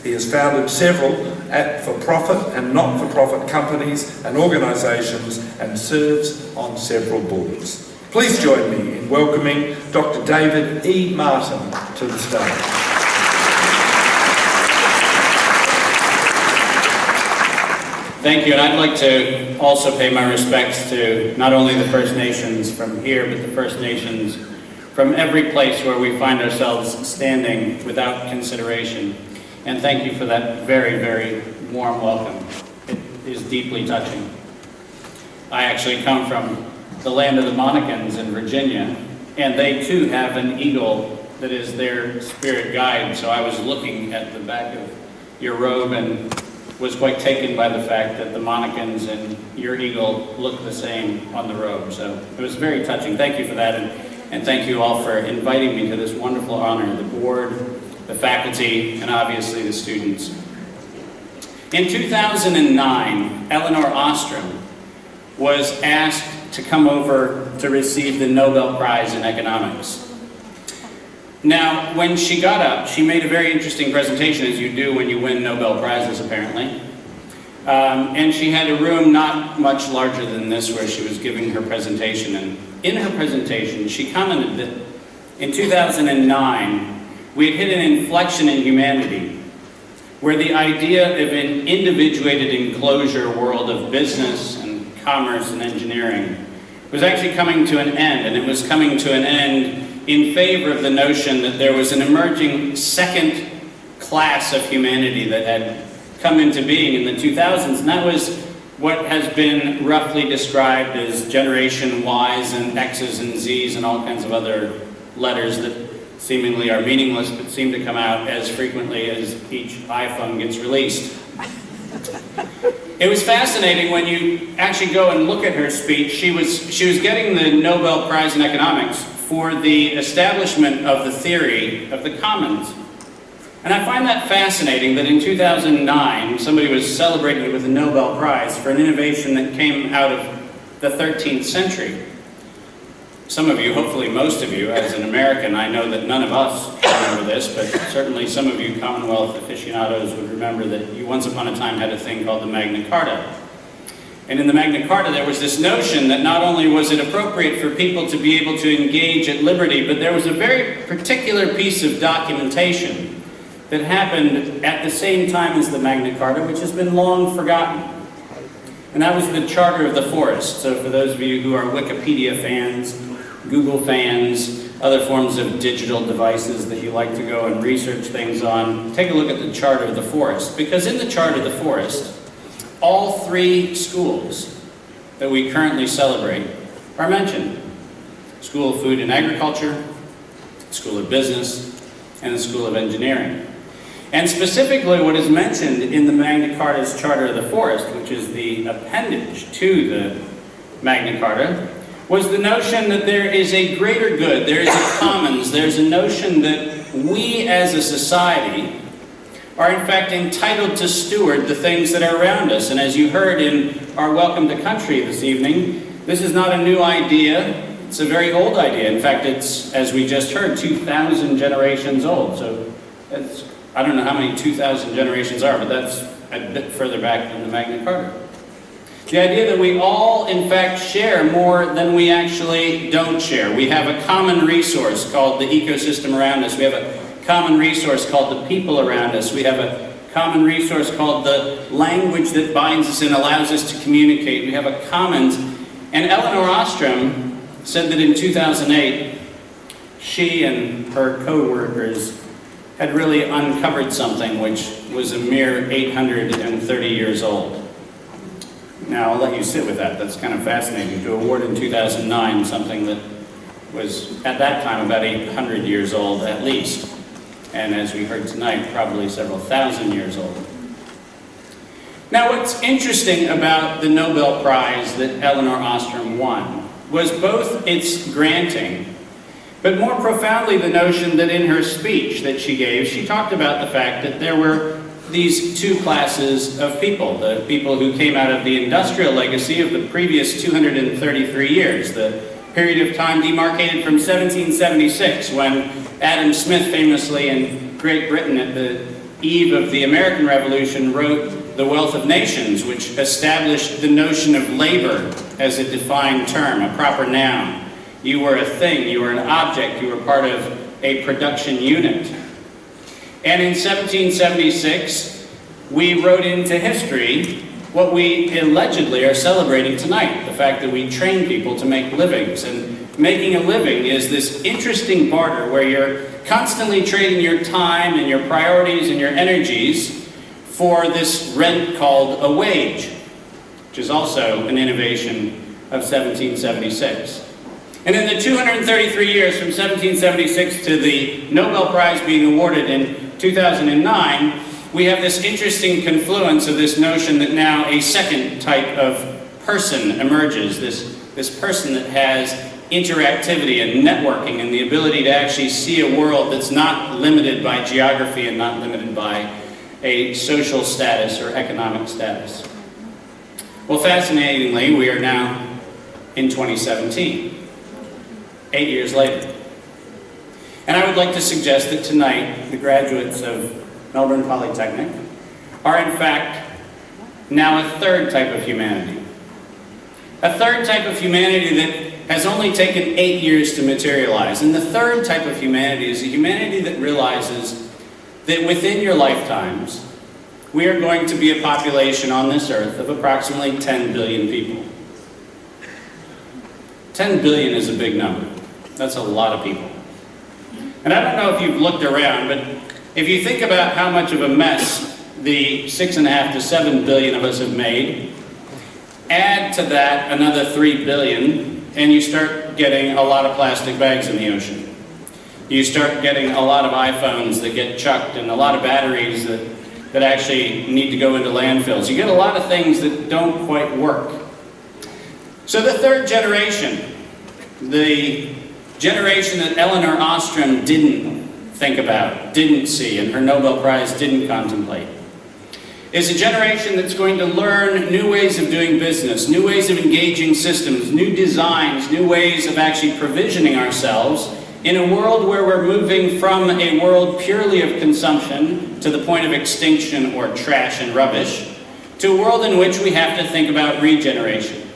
He has founded several for-profit and not-for-profit companies and organisations and serves on several boards. Please join me in welcoming Dr. David E. Martin to the stage. Thank you, and I'd like to also pay my respects to not only the First Nations from here, but the First Nations from every place where we find ourselves standing without consideration. And thank you for that very, very warm welcome. It is deeply touching. I actually come from the land of the Monicans in Virginia, and they too have an eagle that is their spirit guide. So I was looking at the back of your robe and was quite taken by the fact that the Monicans and your eagle look the same on the robe. So it was very touching. Thank you for that, and thank you all for inviting me to this wonderful honor, the board, the faculty, and obviously the students. In 2009, Elinor Ostrom was asked to come over to receive the Nobel Prize in Economics. Now, when she got up, she made a very interesting presentation, as you do when you win Nobel Prizes, apparently. And she had a room not much larger than this where she was giving her presentation. And in her presentation, she commented that in 2009, we had hit an inflection in humanity where the idea of an individuated enclosure world of business and commerce and engineering was actually coming to an end, and it was coming to an end in favor of the notion that there was an emerging second class of humanity that had come into being in the 2000s, and that was what has been roughly described as Generation Ys and X's and Z's and all kinds of other letters that seemingly are meaningless but seem to come out as frequently as each iPhone gets released. It was fascinating when you actually go and look at her speech. She was getting the Nobel Prize in Economics for the establishment of the theory of the commons. And I find that fascinating that in 2009, somebody was celebrated with a Nobel Prize for an innovation that came out of the 13th century. Some of you, hopefully most of you, as an American, I know that none of us remember this, but certainly some of you Commonwealth aficionados would remember that you once upon a time had a thing called the Magna Carta. And in the Magna Carta, there was this notion that not only was it appropriate for people to be able to engage at liberty, but there was a very particular piece of documentation that happened at the same time as the Magna Carta, which has been long forgotten. And that was the Charter of the Forest. So for those of you who are Wikipedia fans, Google fans, other forms of digital devices that you like to go and research things on, take a look at the Charter of the Forest. Because in the Charter of the Forest, all three schools that we currently celebrate are mentioned. School of Food and Agriculture, School of Business, and the School of Engineering. And specifically what is mentioned in the Magna Carta's Charter of the Forest, which is the appendage to the Magna Carta, was the notion that there is a greater good, there is a commons, there's a notion that we as a society are in fact entitled to steward the things that are around us. And as you heard in our Welcome to Country this evening, this is not a new idea, it's a very old idea. In fact, it's, as we just heard, 2,000 generations old. So it's, I don't know how many 2,000 generations are, but that's a bit further back than the Magna Carta. The idea that we all, in fact, share more than we actually don't share. We have a common resource called the ecosystem around us. We have a common resource called the people around us. We have a common resource called the language that binds us and allows us to communicate. We have a commons. And Elinor Ostrom said that in 2008, she and her co-workers had really uncovered something which was a mere 830 years old. Now, I'll let you sit with that. That's kind of fascinating, to award in 2009 something that was, at that time, about 800 years old at least. And as we heard tonight, probably several thousand years old. Now, what's interesting about the Nobel Prize that Elinor Ostrom won was both its granting, but more profoundly the notion that in her speech that she gave, she talked about the fact that there were these two classes of people, the people who came out of the industrial legacy of the previous 233 years, the period of time demarcated from 1776, when Adam Smith famously in Great Britain at the eve of the American Revolution, wrote The Wealth of Nations, which established the notion of labor as a defined term, a proper noun. You were a thing, you were an object, you were part of a production unit. And in 1776, we wrote into history what we allegedly are celebrating tonight, the fact that we train people to make livings. And making a living is this interesting barter where you're constantly trading your time and your priorities and your energies for this rent called a wage, which is also an innovation of 1776. And in the 233 years from 1776 to the Nobel Prize being awarded in 2009, we have this interesting confluence of this notion that now a second type of person emerges, this person that has interactivity and networking and the ability to actually see a world that's not limited by geography and not limited by a social status or economic status. Well, fascinatingly, we are now in 2017, 8 years later. And I would like to suggest that tonight, the graduates of Melbourne Polytechnic are in fact now a third type of humanity. A third type of humanity that has only taken 8 years to materialize. And the third type of humanity is a humanity that realizes that within your lifetimes, we are going to be a population on this earth of approximately 10 billion people. 10 billion is a big number. That's a lot of people. And I don't know if you've looked around, but if you think about how much of a mess the 6.5 to 7 billion of us have made, add to that another 3 billion, and you start getting a lot of plastic bags in the ocean. You start getting a lot of iPhones that get chucked and a lot of batteries that actually need to go into landfills. You get a lot of things that don't quite work. So the third generation, the generation that Elinor Ostrom didn't think about, didn't see, and her Nobel Prize didn't contemplate, is a generation that's going to learn new ways of doing business, new ways of engaging systems, new designs, new ways of actually provisioning ourselves in a world where we're moving from a world purely of consumption to the point of extinction or trash and rubbish, to a world in which we have to think about regeneration.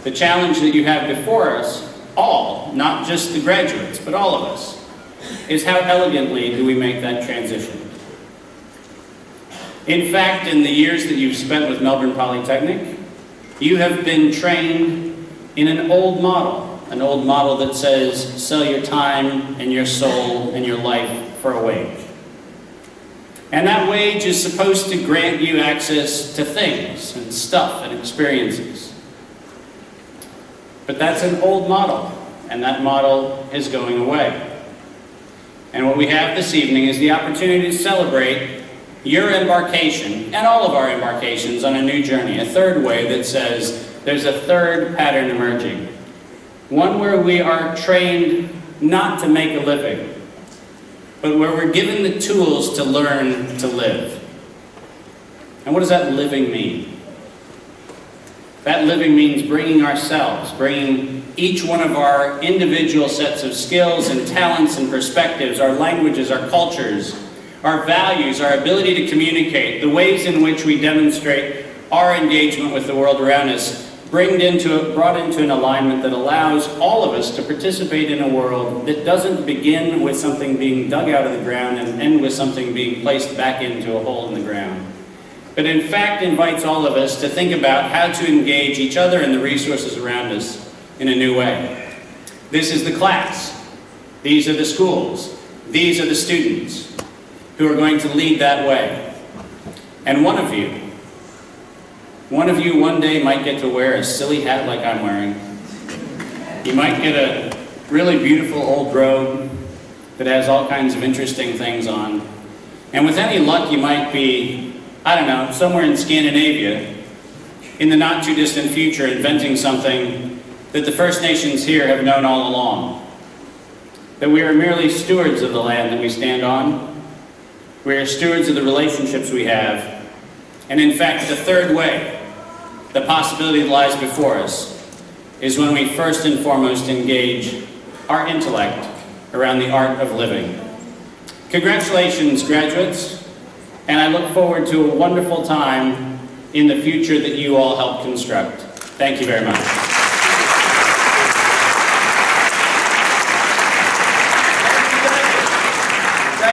The challenge that you have before us, all, not just the graduates, but all of us, is how elegantly do we make that transition. In fact, in the years that you've spent with Melbourne Polytechnic, you have been trained in an old model that says, sell your time and your soul and your life for a wage. And that wage is supposed to grant you access to things and stuff and experiences. But that's an old model, and that model is going away. And what we have this evening is the opportunity to celebrate your embarkation, and all of our embarkations, on a new journey, a third way that says there's a third pattern emerging. One where we are trained not to make a living, but where we're given the tools to learn to live. And what does that living mean? That living means bringing ourselves, bringing each one of our individual sets of skills and talents and perspectives, our languages, our cultures, our values, our ability to communicate, the ways in which we demonstrate our engagement with the world around us, brought into an alignment that allows all of us to participate in a world that doesn't begin with something being dug out of the ground and end with something being placed back into a hole in the ground, but in fact invites all of us to think about how to engage each other and the resources around us in a new way. This is the class. These are the schools. These are the students who are going to lead that way. And one of you one day might get to wear a silly hat like I'm wearing. You might get a really beautiful old robe that has all kinds of interesting things on. And with any luck, you might be, I don't know, somewhere in Scandinavia, in the not too distant future, inventing something that the First Nations here have known all along. That we are merely stewards of the land that we stand on. We are stewards of the relationships we have. And in fact, the third way, the possibility that lies before us, is when we first and foremost engage our intellect around the art of living. Congratulations, graduates, and I look forward to a wonderful time in the future that you all help construct. Thank you very much.